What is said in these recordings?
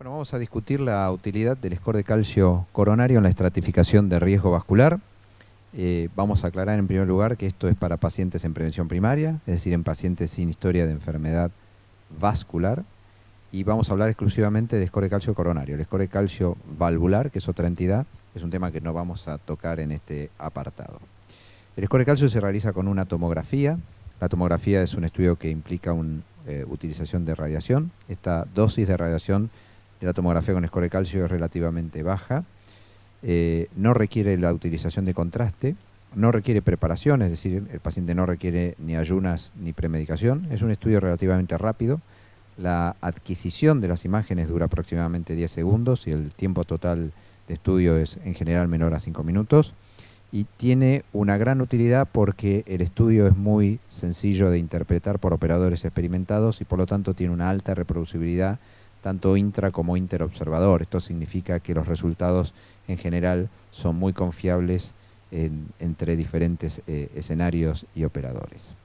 Bueno, vamos a discutir la utilidad del score de calcio coronario en la estratificación de riesgo vascular. Vamos a aclarar en primer lugar que esto es para pacientes en prevención primaria, es decir, en pacientes sin historia de enfermedad vascular. Y vamos a hablar exclusivamente de score de calcio coronario. El score de calcio valvular, que es otra entidad, es un tema que no vamos a tocar en este apartado. El score de calcio se realiza con una tomografía. La tomografía es un estudio que implica una utilización de radiación. Esta dosis de radiación de la tomografía con score de calcio es relativamente baja. No requiere la utilización de contraste, no requiere preparación, es decir, el paciente no requiere ni ayunas ni premedicación. Es un estudio relativamente rápido. La adquisición de las imágenes dura aproximadamente 10 segundos y el tiempo total de estudio es en general menor a 5 minutos. Y tiene una gran utilidad porque el estudio es muy sencillo de interpretar por operadores experimentados y por lo tanto tiene una alta reproducibilidad tanto intra como interobservador. Esto significa que los resultados en general son muy confiables entre diferentes escenarios y operadores.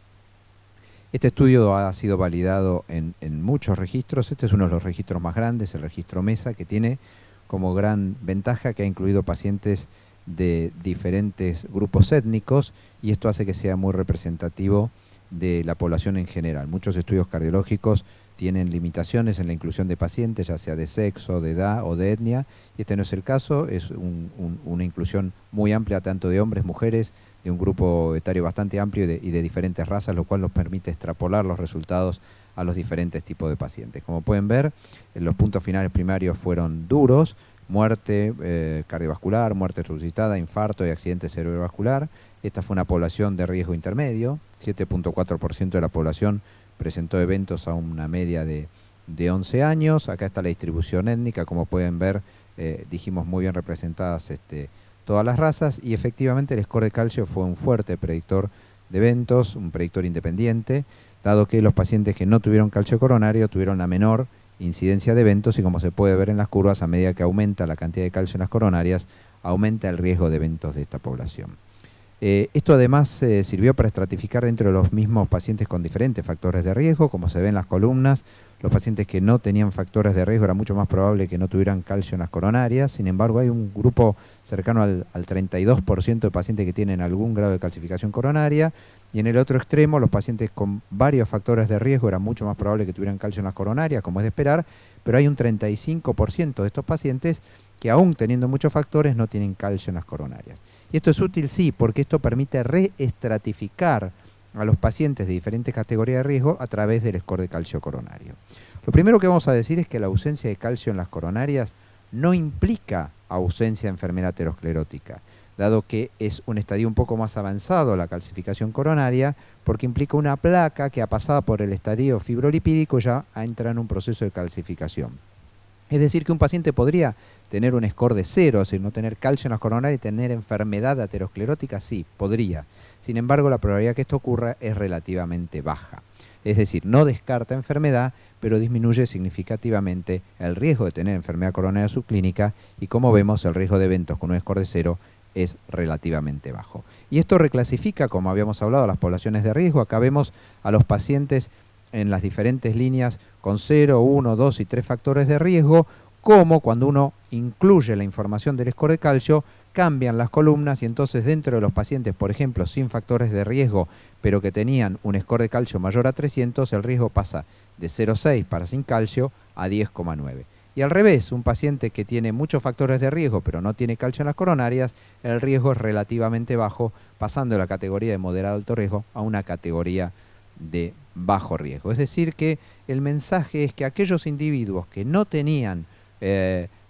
Este estudio ha sido validado en muchos registros. Este es uno de los registros más grandes, el registro MESA, que tiene como gran ventaja que ha incluido pacientes de diferentes grupos étnicos y esto hace que sea muy representativo de la población en general. Muchos estudios cardiológicos tienen limitaciones en la inclusión de pacientes, ya sea de sexo, de edad o de etnia, y este no es el caso. Es una inclusión muy amplia tanto de hombres, mujeres, de un grupo etario bastante amplio y de diferentes razas, lo cual nos permite extrapolar los resultados a los diferentes tipos de pacientes. Como pueden ver, los puntos finales primarios fueron duros: muerte cardiovascular, muerte resucitada, infarto y accidente cerebrovascular. Esta fue una población de riesgo intermedio. 7.4% de la población presentó eventos a una media de 11 años. Acá está la distribución étnica, como pueden ver, dijimos muy bien representadas todas las razas, y efectivamente el score de calcio fue un fuerte predictor de eventos, un predictor independiente, dado que los pacientes que no tuvieron calcio coronario tuvieron la menor incidencia de eventos, y como se puede ver en las curvas, a medida que aumenta la cantidad de calcio en las coronarias, aumenta el riesgo de eventos de esta población. Esto además sirvió para estratificar dentro de los mismos pacientes con diferentes factores de riesgo. Como se ve en las columnas, los pacientes que no tenían factores de riesgo era mucho más probable que no tuvieran calcio en las coronarias. Sin embargo, hay un grupo cercano al 32% de pacientes que tienen algún grado de calcificación coronaria, y en el otro extremo, los pacientes con varios factores de riesgo era mucho más probable que tuvieran calcio en las coronarias, como es de esperar, pero hay un 35% de estos pacientes que, aún teniendo muchos factores, no tienen calcio en las coronarias. Y esto es útil, sí, porque esto permite reestratificar a los pacientes de diferentes categorías de riesgo a través del score de calcio coronario. Lo primero que vamos a decir es que la ausencia de calcio en las coronarias no implica ausencia de enfermedad aterosclerótica, dado que es un estadio un poco más avanzado la calcificación coronaria, porque implica una placa que ha pasado por el estadio fibrolipídico y ya entra en un proceso de calcificación. Es decir, que un paciente podría tener un score de 0, es decir, no tener calcio en las coronarias y tener enfermedad aterosclerótica, sí, podría. Sin embargo, la probabilidad que esto ocurra es relativamente baja. Es decir, no descarta enfermedad, pero disminuye significativamente el riesgo de tener enfermedad coronaria subclínica, y como vemos, el riesgo de eventos con un score de 0 es relativamente bajo. Y esto reclasifica, como habíamos hablado, a las poblaciones de riesgo. Acá vemos a los pacientes en las diferentes líneas con 0, 1, 2 y 3 factores de riesgo, como cuando uno incluye la información del score de calcio, cambian las columnas, y entonces dentro de los pacientes, por ejemplo, sin factores de riesgo, pero que tenían un score de calcio mayor a 300, el riesgo pasa de 0,6 para sin calcio a 10,9. Y al revés, un paciente que tiene muchos factores de riesgo, pero no tiene calcio en las coronarias, el riesgo es relativamente bajo, pasando de la categoría de moderado alto riesgo a una categoría de bajo riesgo. Es decir, que el mensaje es que aquellos individuos que no tenían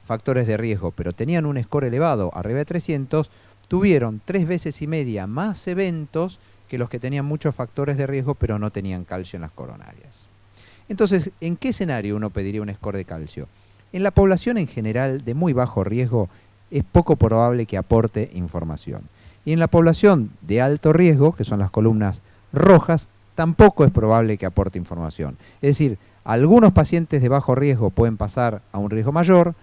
factores de riesgo, pero tenían un score elevado, arriba de 300, tuvieron 3 veces y media más eventos que los que tenían muchos factores de riesgo, pero no tenían calcio en las coronarias. Entonces, ¿en qué escenario uno pediría un score de calcio? En la población en general de muy bajo riesgo es poco probable que aporte información. Y en la población de alto riesgo, que son las columnas rojas, tampoco es probable que aporte información. Es decir, algunos pacientes de bajo riesgo pueden pasar a un riesgo mayor,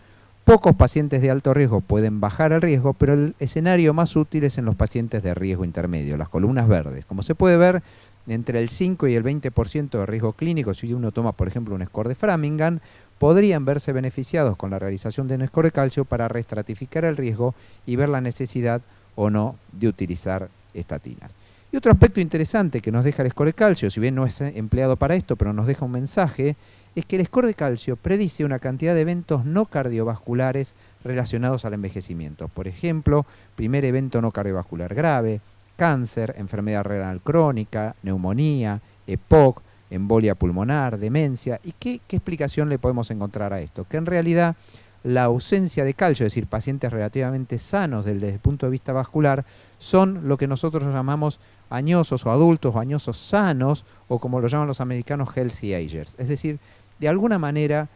pocos pacientes de alto riesgo pueden bajar el riesgo, pero el escenario más útil es en los pacientes de riesgo intermedio, las columnas verdes. Como se puede ver, entre el 5 y el 20% de riesgo clínico, si uno toma, por ejemplo, un score de Framingham, podrían verse beneficiados con la realización de un score de calcio para reestratificar el riesgo y ver la necesidad o no de utilizar estatinas. Y otro aspecto interesante que nos deja el score de calcio, si bien no es empleado para esto, pero nos deja un mensaje, es que el score de calcio predice una cantidad de eventos no cardiovasculares relacionados al envejecimiento. Por ejemplo, primer evento no cardiovascular grave, cáncer, enfermedad renal crónica, neumonía, EPOC, embolia pulmonar, demencia. ¿Y qué explicación le podemos encontrar a esto? Que en realidad la ausencia de calcio, es decir, pacientes relativamente sanos desde el punto de vista vascular, son lo que nosotros llamamos añosos o adultos o añosos sanos, o como lo llaman los americanos, healthy agers. Es decir, de alguna manera,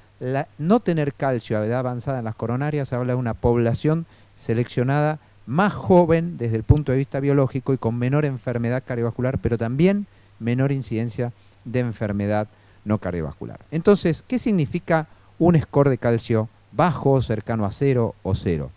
no tener calcio a edad avanzada en las coronarias habla de una población seleccionada más joven desde el punto de vista biológico y con menor enfermedad cardiovascular, pero también menor incidencia de enfermedad no cardiovascular. Entonces, ¿qué significa un score de calcio bajo, cercano a 0 o 0?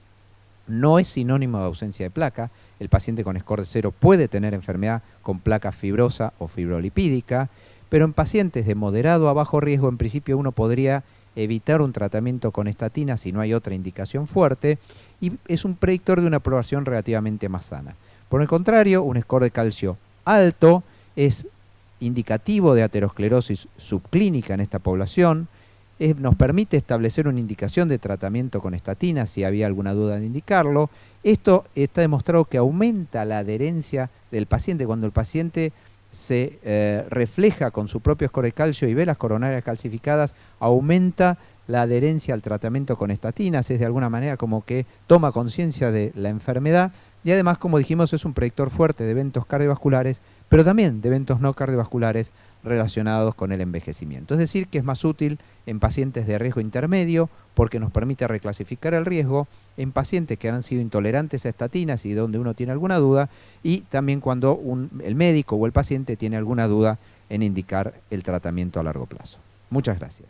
No es sinónimo de ausencia de placa. El paciente con score de 0 puede tener enfermedad con placa fibrosa o fibrolipídica, pero en pacientes de moderado a bajo riesgo, en principio uno podría evitar un tratamiento con estatina si no hay otra indicación fuerte, y es un predictor de una población relativamente más sana. Por el contrario, un score de calcio alto es indicativo de aterosclerosis subclínica en esta población, nos permite establecer una indicación de tratamiento con estatina si había alguna duda de indicarlo. Esto está demostrado que aumenta la adherencia del paciente cuando el paciente se refleja con su propio score de calcio y ve las coronarias calcificadas, aumenta la adherencia al tratamiento con estatinas, es de alguna manera como que toma conciencia de la enfermedad y además, como dijimos, es un predictor fuerte de eventos cardiovasculares, pero también de eventos no cardiovasculares relacionados con el envejecimiento. Es decir, que es más útil en pacientes de riesgo intermedio porque nos permite reclasificar el riesgo, en pacientes que han sido intolerantes a estatinas y donde uno tiene alguna duda, y también cuando el médico o el paciente tiene alguna duda en indicar el tratamiento a largo plazo. Muchas gracias.